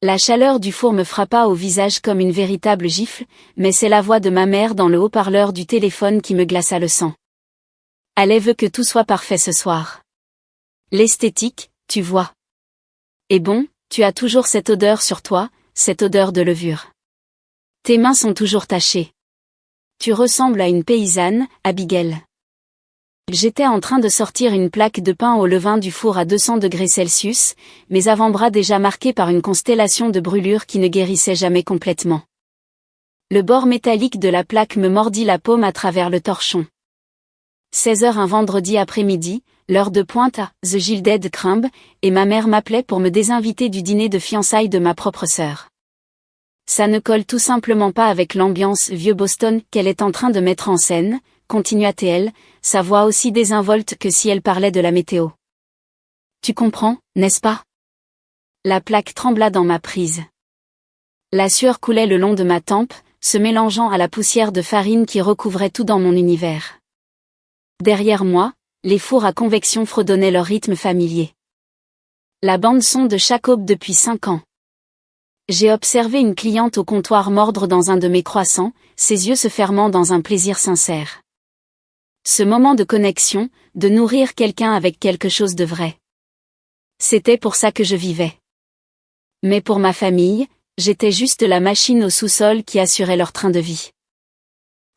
La chaleur du four me frappa au visage comme une véritable gifle, mais c'est la voix de ma mère dans le haut-parleur du téléphone qui me glaça le sang. Elle veut que tout soit parfait ce soir. L'esthétique, tu vois. Et bon, tu as toujours cette odeur sur toi, cette odeur de levure. Tes mains sont toujours tachées. Tu ressembles à une paysanne, Abigail. J'étais en train de sortir une plaque de pain au levain du four à 200 degrés Celsius, mes avant-bras déjà marqués par une constellation de brûlures qui ne guérissait jamais complètement. Le bord métallique de la plaque me mordit la paume à travers le torchon. 16h un vendredi après-midi, l'heure de pointe à The Gilded Crumb, et ma mère m'appelait pour me désinviter du dîner de fiançailles de ma propre sœur. Ça ne colle tout simplement pas avec l'ambiance vieux Boston qu'elle est en train de mettre en scène, continua-t-elle, sa voix aussi désinvolte que si elle parlait de la météo. Tu comprends, n'est-ce pas? La plaque trembla dans ma prise. La sueur coulait le long de ma tempe, se mélangeant à la poussière de farine qui recouvrait tout dans mon univers. Derrière moi, les fours à convection fredonnaient leur rythme familier. La bande-son de chaque aube depuis 5 ans. J'ai observé une cliente au comptoir mordre dans un de mes croissants, ses yeux se fermant dans un plaisir sincère. Ce moment de connexion, de nourrir quelqu'un avec quelque chose de vrai. C'était pour ça que je vivais. Mais pour ma famille, j'étais juste la machine au sous-sol qui assurait leur train de vie.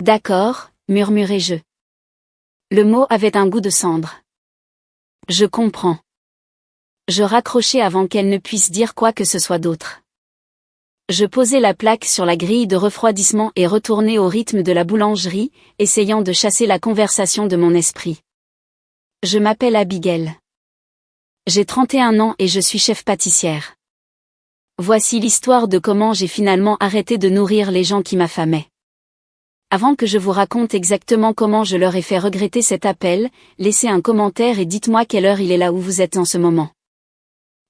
D'accord, murmurai-je. Le mot avait un goût de cendre. Je comprends. Je raccrochai avant qu'elle ne puisse dire quoi que ce soit d'autre. Je posai la plaque sur la grille de refroidissement et retournai au rythme de la boulangerie, essayant de chasser la conversation de mon esprit. Je m'appelle Abigail. J'ai 31 ans et je suis chef pâtissière. Voici l'histoire de comment j'ai finalement arrêté de nourrir les gens qui m'affamaient. Avant que je vous raconte exactement comment je leur ai fait regretter cet appel, laissez un commentaire et dites-moi quelle heure il est là où vous êtes en ce moment.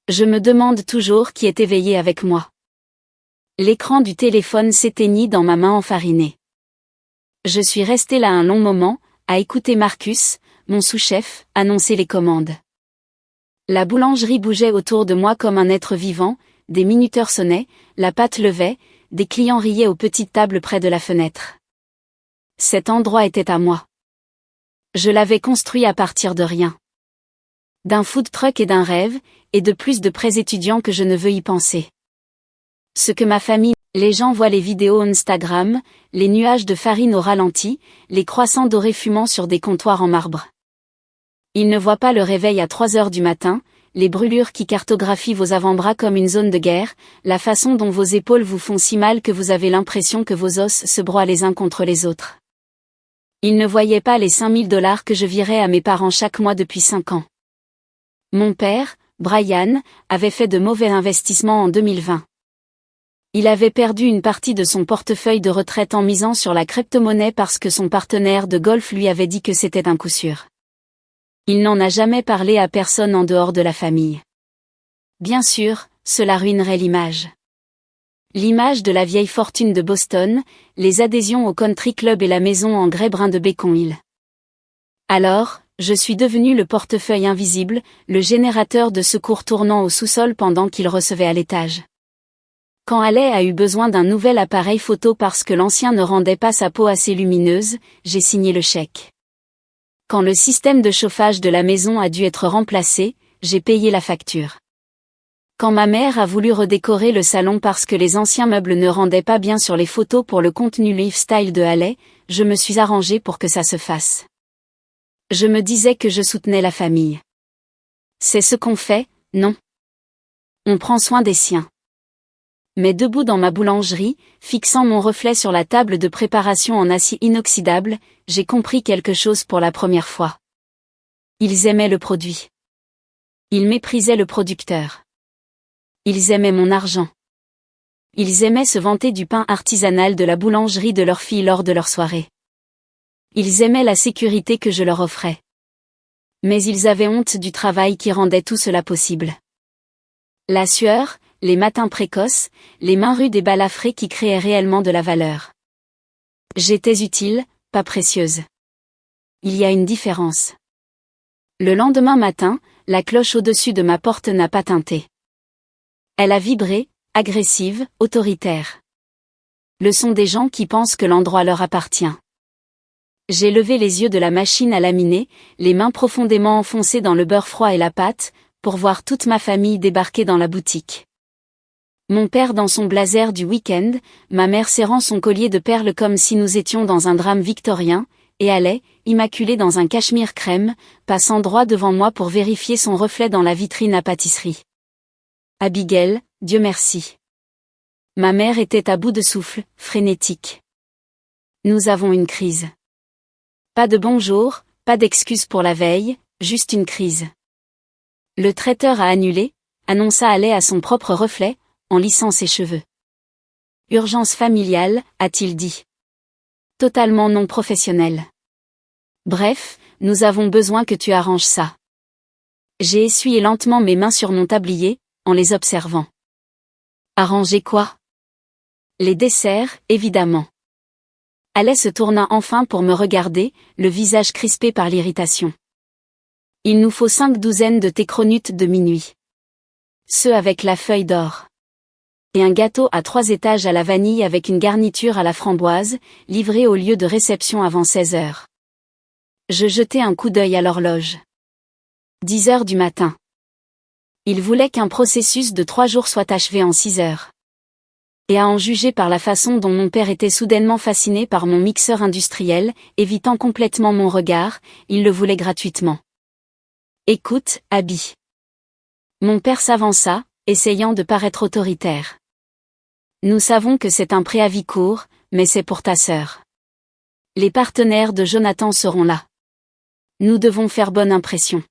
Je me demande toujours qui est éveillé avec moi. L'écran du téléphone s'éteignit dans ma main enfarinée. Je suis resté là un long moment, à écouter Marcus, mon sous-chef, annoncer les commandes. La boulangerie bougeait autour de moi comme un être vivant, des minuteurs sonnaient, la pâte levait, des clients riaient aux petites tables près de la fenêtre. Cet endroit était à moi. Je l'avais construit à partir de rien. D'un food truck et d'un rêve, et de plus de prêts étudiants que je ne veux y penser. Ce que ma famille, les gens voient les vidéos Instagram, les nuages de farine au ralenti, les croissants dorés fumant sur des comptoirs en marbre. Ils ne voient pas le réveil à 3h du matin, les brûlures qui cartographient vos avant-bras comme une zone de guerre, la façon dont vos épaules vous font si mal que vous avez l'impression que vos os se broient les uns contre les autres. Ils ne voyaient pas les $5000 que je virais à mes parents chaque mois depuis 5 ans. Mon père, Brian, avait fait de mauvais investissements en 2020. Il avait perdu une partie de son portefeuille de retraite en misant sur la crypto-monnaie parce que son partenaire de golf lui avait dit que c'était un coup sûr. Il n'en a jamais parlé à personne en dehors de la famille. Bien sûr, cela ruinerait l'image. L'image de la vieille fortune de Boston, les adhésions au country club et la maison en grès brun de Beacon Hill. Alors, je suis devenu le portefeuille invisible, le générateur de secours tournant au sous-sol pendant qu'il recevait à l'étage. Quand Haley a eu besoin d'un nouvel appareil photo parce que l'ancien ne rendait pas sa peau assez lumineuse, j'ai signé le chèque. Quand le système de chauffage de la maison a dû être remplacé, j'ai payé la facture. Quand ma mère a voulu redécorer le salon parce que les anciens meubles ne rendaient pas bien sur les photos pour le contenu lifestyle de Haley, je me suis arrangé pour que ça se fasse. Je me disais que je soutenais la famille. C'est ce qu'on fait, non? On prend soin des siens. Mais debout dans ma boulangerie, fixant mon reflet sur la table de préparation en acier inoxydable, j'ai compris quelque chose pour la première fois. Ils aimaient le produit. Ils méprisaient le producteur. Ils aimaient mon argent. Ils aimaient se vanter du pain artisanal de la boulangerie de leur fille lors de leur soirée. Ils aimaient la sécurité que je leur offrais. Mais ils avaient honte du travail qui rendait tout cela possible. La sueur, les matins précoces, les mains rudes et balafrées qui créaient réellement de la valeur. J'étais utile, pas précieuse. Il y a une différence. Le lendemain matin, la cloche au-dessus de ma porte n'a pas tinté. Elle a vibré, agressive, autoritaire. Le sont des gens qui pensent que l'endroit leur appartient. J'ai levé les yeux de la machine à laminer, les mains profondément enfoncées dans le beurre froid et la pâte, pour voir toute ma famille débarquer dans la boutique. Mon père dans son blazer du week-end, ma mère serrant son collier de perles comme si nous étions dans un drame victorien, et Haley, immaculée dans un cachemire crème, passant droit devant moi pour vérifier son reflet dans la vitrine à pâtisserie. Abigail, Dieu merci. Ma mère était à bout de souffle, frénétique. Nous avons une crise. Pas de bonjour, pas d'excuse pour la veille, juste une crise. Le traiteur a annulé, annonça Haley à son propre reflet, en lissant ses cheveux. Urgence familiale, a-t-il dit. Totalement non professionnel. Bref, nous avons besoin que tu arranges ça. J'ai essuyé lentement mes mains sur mon tablier, en les observant. Arranger quoi? Les desserts, évidemment. Haley se tourna enfin pour me regarder, le visage crispé par l'irritation. Il nous faut 5 douzaines de tes cronutes de minuit. Ceux avec la feuille d'or. Et un gâteau à 3 étages à la vanille avec une garniture à la framboise, livré au lieu de réception avant 16 heures. Je jetai un coup d'œil à l'horloge. 10 heures du matin. Il voulait qu'un processus de 3 jours soit achevé en 6 heures. Et à en juger par la façon dont mon père était soudainement fasciné par mon mixeur industriel, évitant complètement mon regard, il le voulait gratuitement. Écoute, Abby. Mon père s'avança, essayant de paraître autoritaire. Nous savons que c'est un préavis court, mais c'est pour ta sœur. Les partenaires de Jonathan seront là. Nous devons faire bonne impression.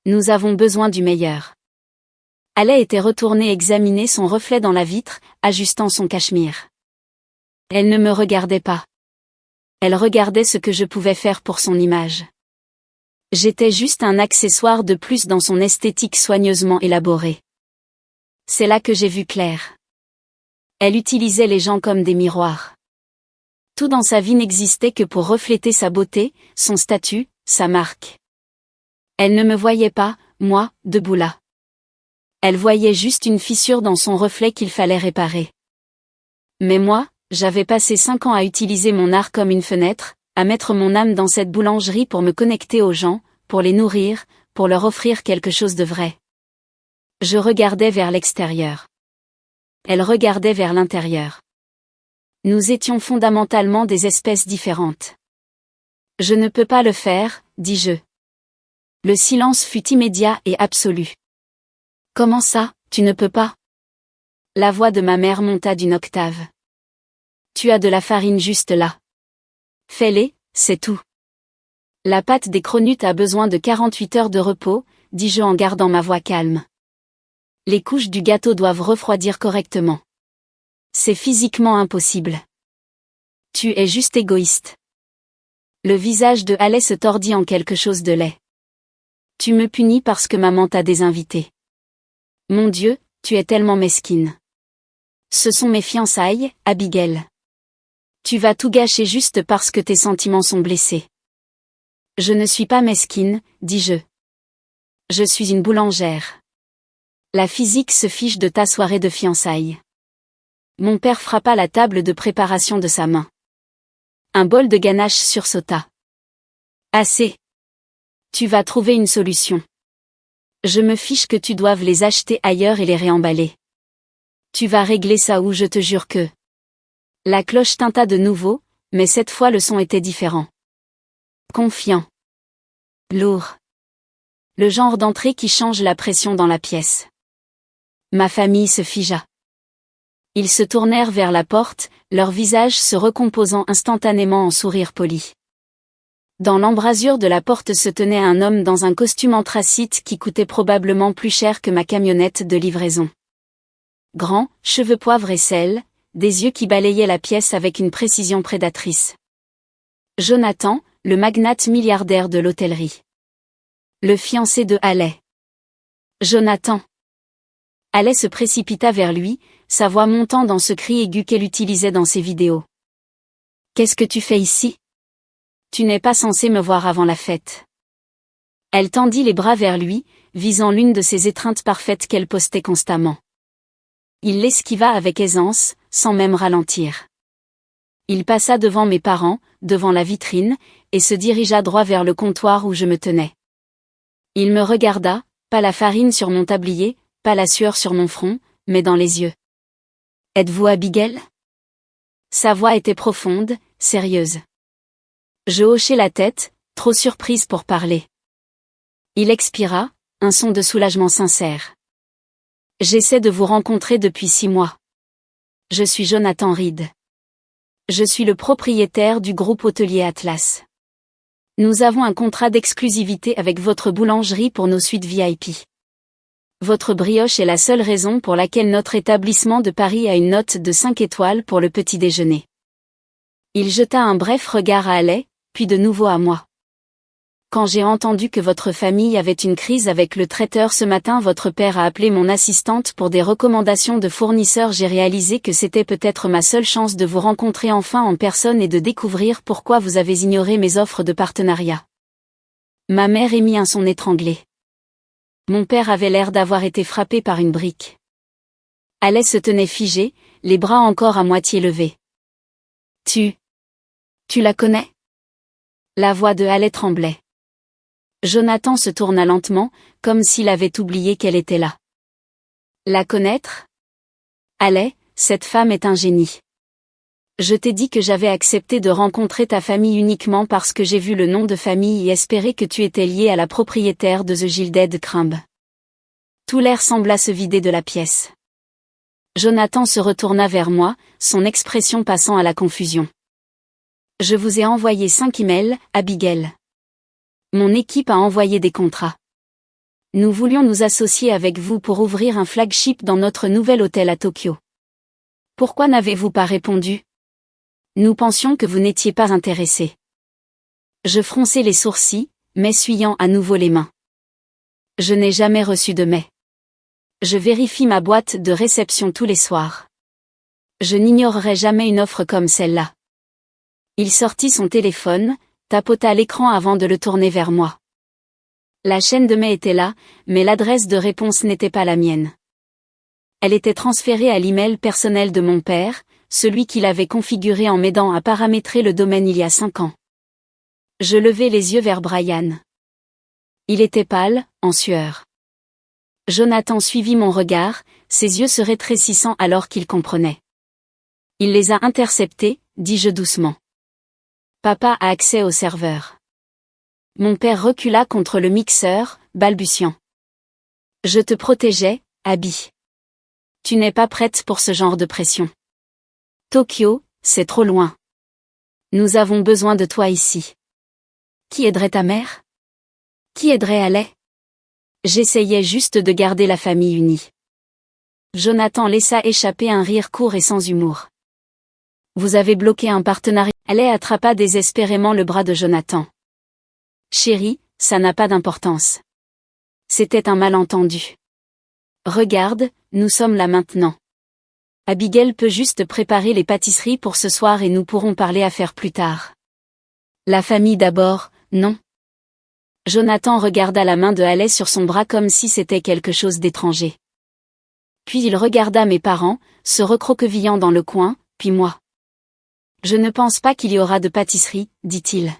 Nous avons besoin du meilleur. Haley était retournée examiner son reflet dans la vitre, ajustant son cachemire. Elle ne me regardait pas. Elle regardait ce que je pouvais faire pour son image. J'étais juste un accessoire de plus dans son esthétique soigneusement élaborée. C'est là que j'ai vu clair. Elle utilisait les gens comme des miroirs. Tout dans sa vie n'existait que pour refléter sa beauté, son statut, sa marque. Elle ne me voyait pas, moi, debout là. Elle voyait juste une fissure dans son reflet qu'il fallait réparer. Mais moi, j'avais passé 5 ans à utiliser mon art comme une fenêtre, à mettre mon âme dans cette boulangerie pour me connecter aux gens, pour les nourrir, pour leur offrir quelque chose de vrai. Je regardais vers l'extérieur. Elle regardait vers l'intérieur. Nous étions fondamentalement des espèces différentes. Je ne peux pas le faire, dis-je. Le silence fut immédiat et absolu. Comment ça, tu ne peux pas? La voix de ma mère monta d'une octave. Tu as de la farine juste là. Fais-les, c'est tout. La pâte des cronutes a besoin de 48 heures de repos, dis-je en gardant ma voix calme. Les couches du gâteau doivent refroidir correctement. C'est physiquement impossible. Tu es juste égoïste. Le visage de Haley se tordit en quelque chose de laid. Tu me punis parce que maman t'a désinvité. Mon Dieu, tu es tellement mesquine. Ce sont mes fiançailles, Abigail. Tu vas tout gâcher juste parce que tes sentiments sont blessés. Je ne suis pas mesquine, dis-je. Je suis une boulangère. La physique se fiche de ta soirée de fiançailles. Mon père frappa la table de préparation de sa main. Un bol de ganache sursauta. Assez. Tu vas trouver une solution. Je me fiche que tu doives les acheter ailleurs et les réemballer. Tu vas régler ça ou je te jure que... La cloche tinta de nouveau, mais cette fois le son était différent. Confiant. Lourd. Le genre d'entrée qui change la pression dans la pièce. Ma famille se figea. Ils se tournèrent vers la porte, leur visage se recomposant instantanément en sourire poli. Dans l'embrasure de la porte se tenait un homme dans un costume anthracite qui coûtait probablement plus cher que ma camionnette de livraison. Grand, cheveux poivre et sel, des yeux qui balayaient la pièce avec une précision prédatrice. Jonathan, le magnate milliardaire de l'hôtellerie. Le fiancé de Haley. Jonathan. Haley se précipita vers lui, sa voix montant dans ce cri aigu qu'elle utilisait dans ses vidéos. Qu'est-ce que tu fais ici? Tu n'es pas censé me voir avant la fête. Elle tendit les bras vers lui, visant l'une de ces étreintes parfaites qu'elle postait constamment. Il l'esquiva avec aisance, sans même ralentir. Il passa devant mes parents, devant la vitrine, et se dirigea droit vers le comptoir où je me tenais. Il me regarda, pas la farine sur mon tablier, pas la sueur sur mon front, mais dans les yeux. « Êtes-vous Abigail ?» Sa voix était profonde, sérieuse. Je hochai la tête, trop surprise pour parler. Il expira, un son de soulagement sincère. « J'essaie de vous rencontrer depuis 6 mois. Je suis Jonathan Reed. Je suis le propriétaire du groupe hôtelier Atlas. Nous avons un contrat d'exclusivité avec votre boulangerie pour nos suites VIP. Votre brioche est la seule raison pour laquelle notre établissement de Paris a une note de 5 étoiles pour le petit déjeuner. » Il jeta un bref regard à Haley, puis de nouveau à moi. « Quand j'ai entendu que votre famille avait une crise avec le traiteur ce matin, votre père a appelé mon assistante pour des recommandations de fournisseurs. J'ai réalisé que c'était peut-être ma seule chance de vous rencontrer enfin en personne et de découvrir pourquoi vous avez ignoré mes offres de partenariat. » Ma mère émit un son étranglé. Mon père avait l'air d'avoir été frappé par une brique. Haley se tenait figée, les bras encore à moitié levés. « Tu la connais ?» La voix de Haley tremblait. Jonathan se tourna lentement, comme s'il avait oublié qu'elle était là. « La connaître ? Haley, cette femme est un génie. Je t'ai dit que j'avais accepté de rencontrer ta famille uniquement parce que j'ai vu le nom de famille et espéré que tu étais lié à la propriétaire de The Gilded Crumb. » Tout l'air sembla se vider de la pièce. Jonathan se retourna vers moi, son expression passant à la confusion. « Je vous ai envoyé 5 emails, Abigail. Mon équipe a envoyé des contrats. Nous voulions nous associer avec vous pour ouvrir un flagship dans notre nouvel hôtel à Tokyo. Pourquoi n'avez-vous pas répondu ? Nous pensions que vous n'étiez pas intéressé. » Je fronçai les sourcils, m'essuyant à nouveau les mains. Je n'ai jamais reçu de mail. Je vérifie ma boîte de réception tous les soirs. Je n'ignorerai jamais une offre comme celle-là. Il sortit son téléphone, tapota l'écran avant de le tourner vers moi. La chaîne de mail était là, mais l'adresse de réponse n'était pas la mienne. Elle était transférée à l'email personnel de mon père, celui qu'il avait configuré en m'aidant à paramétrer le domaine il y a 5 ans. Je levai les yeux vers Brian. Il était pâle, en sueur. Jonathan suivit mon regard, ses yeux se rétrécissant alors qu'il comprenait. « Il les a interceptés », dis-je doucement. « Papa a accès au serveur. » Mon père recula contre le mixeur, balbutiant. « Je te protégeais, Abby. Tu n'es pas prête pour ce genre de pression. Tokyo, c'est trop loin. Nous avons besoin de toi ici. Qui aiderait ta mère ? Qui aiderait Haley ? J'essayais juste de garder la famille unie. » Jonathan laissa échapper un rire court et sans humour. « Vous avez bloqué un partenariat. » Haley attrapa désespérément le bras de Jonathan. « Chérie, ça n'a pas d'importance. C'était un malentendu. Regarde, nous sommes là maintenant. Abigail peut juste préparer les pâtisseries pour ce soir et nous pourrons parler affaires plus tard. La famille d'abord, non ? » Jonathan regarda la main de Haley sur son bras comme si c'était quelque chose d'étranger. Puis il regarda mes parents, se recroquevillant dans le coin, puis moi. « Je ne pense pas qu'il y aura de pâtisserie, dit-il. »«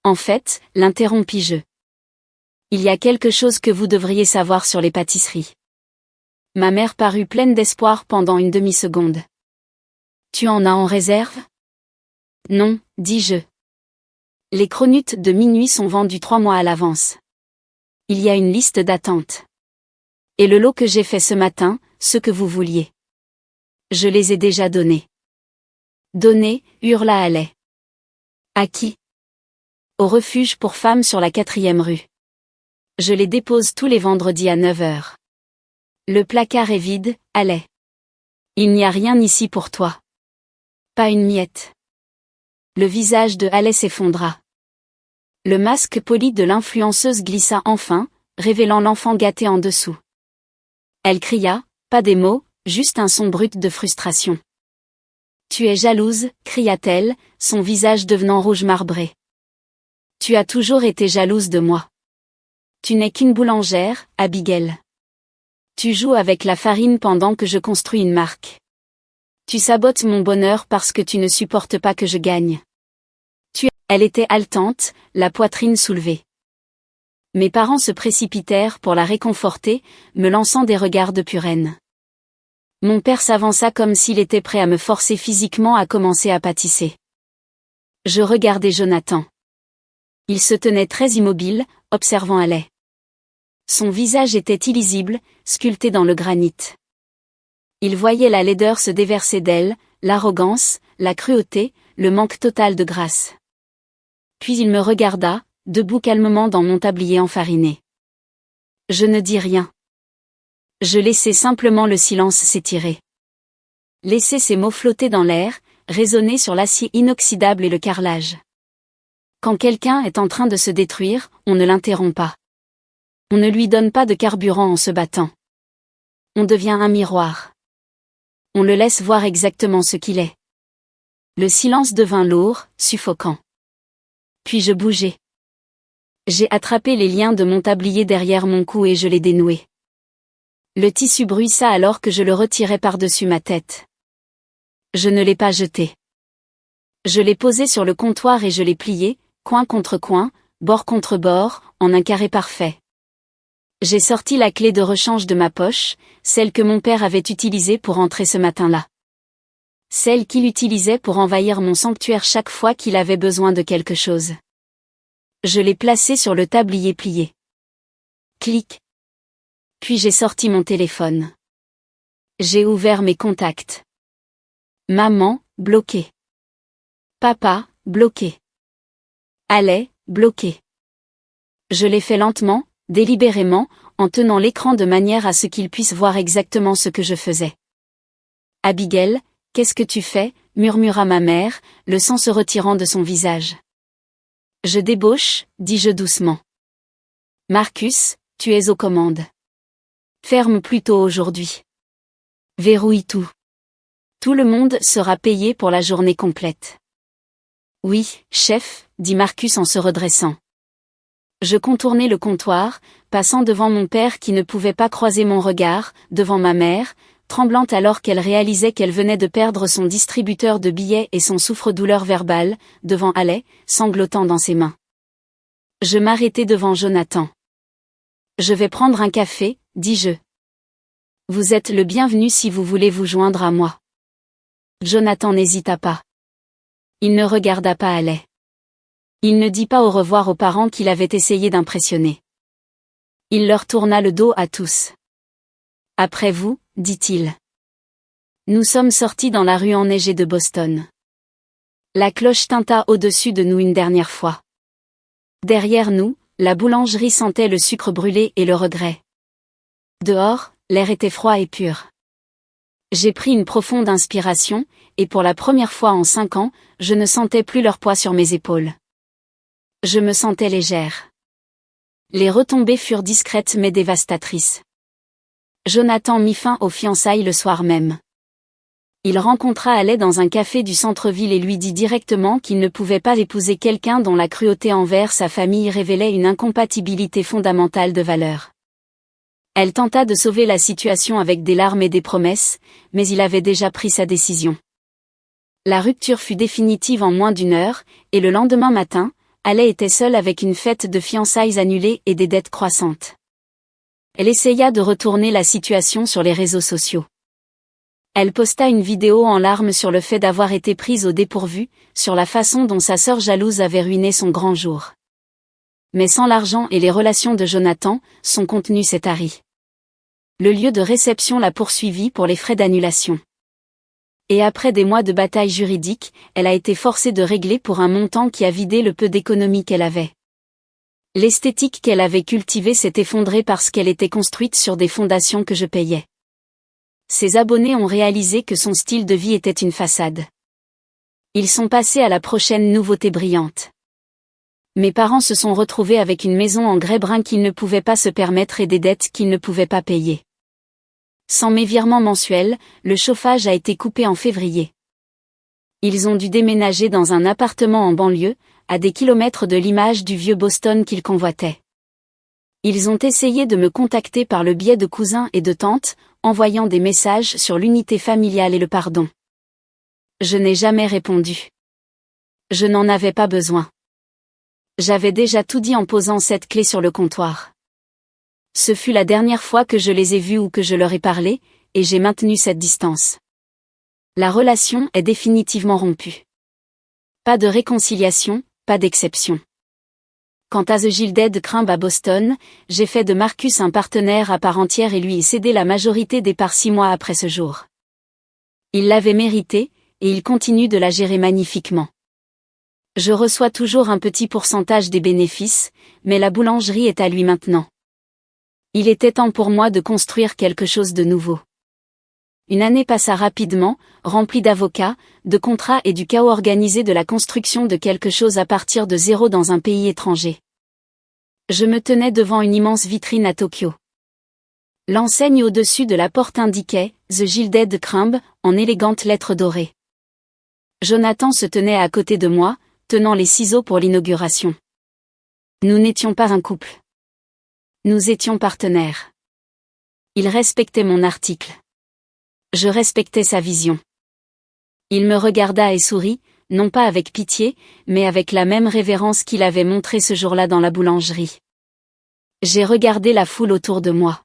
En fait, l'interrompis-je. Il y a quelque chose que vous devriez savoir sur les pâtisseries. » Ma mère parut pleine d'espoir pendant une demi-seconde. « Tu en as en réserve ? » ?»« Non, dis-je. Les cronuts de minuit sont vendus 3 mois à l'avance. Il y a une liste d'attente. Et le lot que j'ai fait ce matin, ce que vous vouliez. Je les ai déjà donnés. » « Donnés » hurla Haley. « À qui ? » ?»« Au refuge pour femmes sur la 4e rue. Je les dépose tous les vendredis à 9h. Le placard est vide, Haley. Il n'y a rien ici pour toi. Pas une miette. » Le visage de Haley s'effondra. Le masque poli de l'influenceuse glissa enfin, révélant l'enfant gâté en dessous. Elle cria, pas des mots, juste un son brut de frustration. « Tu es jalouse, cria-t-elle, son visage devenant rouge marbré. Tu as toujours été jalouse de moi. Tu n'es qu'une boulangère, Abigail. Tu joues avec la farine pendant que je construis une marque. Tu sabotes mon bonheur parce que tu ne supportes pas que je gagne. Elle était haletante, la poitrine soulevée. Mes parents se précipitèrent pour la réconforter, me lançant des regards de pure haine. Mon père s'avança comme s'il était prêt à me forcer physiquement à commencer à pâtisser. Je regardais Jonathan. Il se tenait très immobile, observant Haley. Son visage était illisible, sculpté dans le granit. Il voyait la laideur se déverser d'elle, l'arrogance, la cruauté, le manque total de grâce. Puis il me regarda, debout calmement dans mon tablier enfariné. Je ne dis rien. Je laissai simplement le silence s'étirer. Laisser ces mots flotter dans l'air, résonner sur l'acier inoxydable et le carrelage. Quand quelqu'un est en train de se détruire, on ne l'interrompt pas. On ne lui donne pas de carburant en se battant. On devient un miroir. On le laisse voir exactement ce qu'il est. Le silence devint lourd, suffocant. Puis je bougeai. J'ai attrapé les liens de mon tablier derrière mon cou et je les dénouai. Le tissu bruissa alors que je le retirais par-dessus ma tête. Je ne l'ai pas jeté. Je l'ai posé sur le comptoir et je l'ai plié, coin contre coin, bord contre bord, en un carré parfait. J'ai sorti la clé de rechange de ma poche, celle que mon père avait utilisée pour entrer ce matin-là. Celle qu'il utilisait pour envahir mon sanctuaire chaque fois qu'il avait besoin de quelque chose. Je l'ai placée sur le tablier plié. Clic. Puis j'ai sorti mon téléphone. J'ai ouvert mes contacts. Maman, bloqué. Papa, bloqué. Haley, bloqué. Je l'ai fait lentement, délibérément, en tenant l'écran de manière à ce qu'il puisse voir exactement ce que je faisais. Abigail, qu'est-ce que tu fais, murmura ma mère, le sang se retirant de son visage. Je débauche, dis-je doucement. Marcus, tu es aux commandes. Ferme plutôt aujourd'hui. Verrouille tout. Tout le monde sera payé pour la journée complète. Oui, chef, dit Marcus en se redressant. Je contournai le comptoir, passant devant mon père qui ne pouvait pas croiser mon regard, devant ma mère, tremblante alors qu'elle réalisait qu'elle venait de perdre son distributeur de billets et son souffre-douleur verbal, devant Haley, sanglotant dans ses mains. Je m'arrêtai devant Jonathan. Je vais prendre un café, dis-je. Vous êtes le bienvenu si vous voulez vous joindre à moi. Jonathan n'hésita pas. Il ne regarda pas Haley. Il ne dit pas au revoir aux parents qu'il avait essayé d'impressionner. Il leur tourna le dos à tous. Après vous, dit-il. Nous sommes sortis dans la rue enneigée de Boston. La cloche tinta au-dessus de nous une dernière fois. Derrière nous, la boulangerie sentait le sucre brûlé et le regret. Dehors, l'air était froid et pur. J'ai pris une profonde inspiration, et pour la première fois en 5 ans, je ne sentais plus leur poids sur mes épaules. Je me sentais légère. Les retombées furent discrètes mais dévastatrices. Jonathan mit fin aux fiançailles le soir même. Il rencontra Haley dans un café du centre-ville et lui dit directement qu'il ne pouvait pas épouser quelqu'un dont la cruauté envers sa famille révélait une incompatibilité fondamentale de valeurs. Elle tenta de sauver la situation avec des larmes et des promesses, mais il avait déjà pris sa décision. La rupture fut définitive en moins d'1 heure, et le lendemain matin, Haley était seule avec une fête de fiançailles annulée et des dettes croissantes. Elle essaya de retourner la situation sur les réseaux sociaux. Elle posta une vidéo en larmes sur le fait d'avoir été prise au dépourvu, sur la façon dont sa sœur jalouse avait ruiné son grand jour. Mais sans l'argent et les relations de Jonathan, son contenu s'est tari. Le lieu de réception l'a poursuivie pour les frais d'annulation. Et après des mois de bataille juridique, elle a été forcée de régler pour un montant qui a vidé le peu d'économie qu'elle avait. L'esthétique qu'elle avait cultivée s'est effondrée parce qu'elle était construite sur des fondations que je payais. Ses abonnés ont réalisé que son style de vie était une façade. Ils sont passés à la prochaine nouveauté brillante. Mes parents se sont retrouvés avec une maison en grès brun qu'ils ne pouvaient pas se permettre et des dettes qu'ils ne pouvaient pas payer. Sans mes virements mensuels, le chauffage a été coupé en février. Ils ont dû déménager dans un appartement en banlieue, à des kilomètres de l'image du vieux Boston qu'ils convoitaient. Ils ont essayé de me contacter par le biais de cousins et de tantes, envoyant des messages sur l'unité familiale et le pardon. Je n'ai jamais répondu. Je n'en avais pas besoin. J'avais déjà tout dit en posant cette clé sur le comptoir. Ce fut la dernière fois que je les ai vus ou que je leur ai parlé, et j'ai maintenu cette distance. La relation est définitivement rompue. Pas de réconciliation, pas d'exception. Quant à The Gilded Crumb à Boston, j'ai fait de Marcus un partenaire à part entière et lui ai cédé la majorité des parts 6 mois après ce jour. Il l'avait mérité, et il continue de la gérer magnifiquement. Je reçois toujours un petit pourcentage des bénéfices, mais la boulangerie est à lui maintenant. Il était temps pour moi de construire quelque chose de nouveau. Une année passa rapidement, remplie d'avocats, de contrats et du chaos organisé de la construction de quelque chose à partir de zéro dans un pays étranger. Je me tenais devant une immense vitrine à Tokyo. L'enseigne au-dessus de la porte indiquait « The Gilded Crumb » en élégantes lettres dorées. Jonathan se tenait à côté de moi, tenant les ciseaux pour l'inauguration. Nous n'étions pas un couple. Nous étions partenaires. Il respectait mon article. Je respectais sa vision. Il me regarda et sourit, non pas avec pitié, mais avec la même révérence qu'il avait montrée ce jour-là dans la boulangerie. J'ai regardé la foule autour de moi.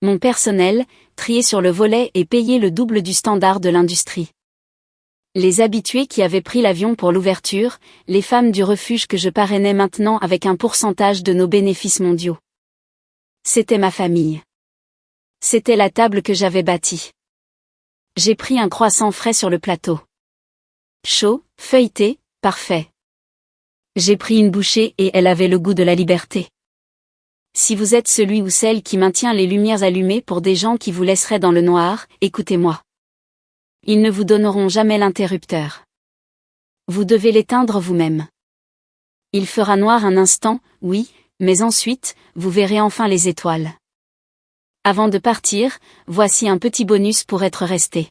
Mon personnel, trié sur le volet et payé le double du standard de l'industrie. Les habitués qui avaient pris l'avion pour l'ouverture, les femmes du refuge que je parrainais maintenant avec un pourcentage de nos bénéfices mondiaux. C'était ma famille. C'était la table que j'avais bâtie. J'ai pris un croissant frais sur le plateau. Chaud, feuilleté, parfait. J'ai pris une bouchée et elle avait le goût de la liberté. Si vous êtes celui ou celle qui maintient les lumières allumées pour des gens qui vous laisseraient dans le noir, écoutez-moi. Ils ne vous donneront jamais l'interrupteur. Vous devez l'éteindre vous-même. Il fera noir un instant, oui, mais ensuite, vous verrez enfin les étoiles. Avant de partir, voici un petit bonus pour être resté.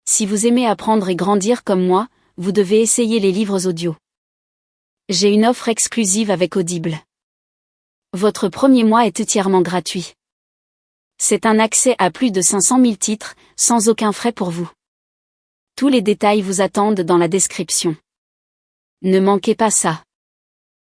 Si vous aimez apprendre et grandir comme moi, vous devez essayer les livres audio. J'ai une offre exclusive avec Audible. Votre premier mois est entièrement gratuit. C'est un accès à plus de 500 000 titres, sans aucun frais pour vous. Tous les détails vous attendent dans la description. Ne manquez pas ça.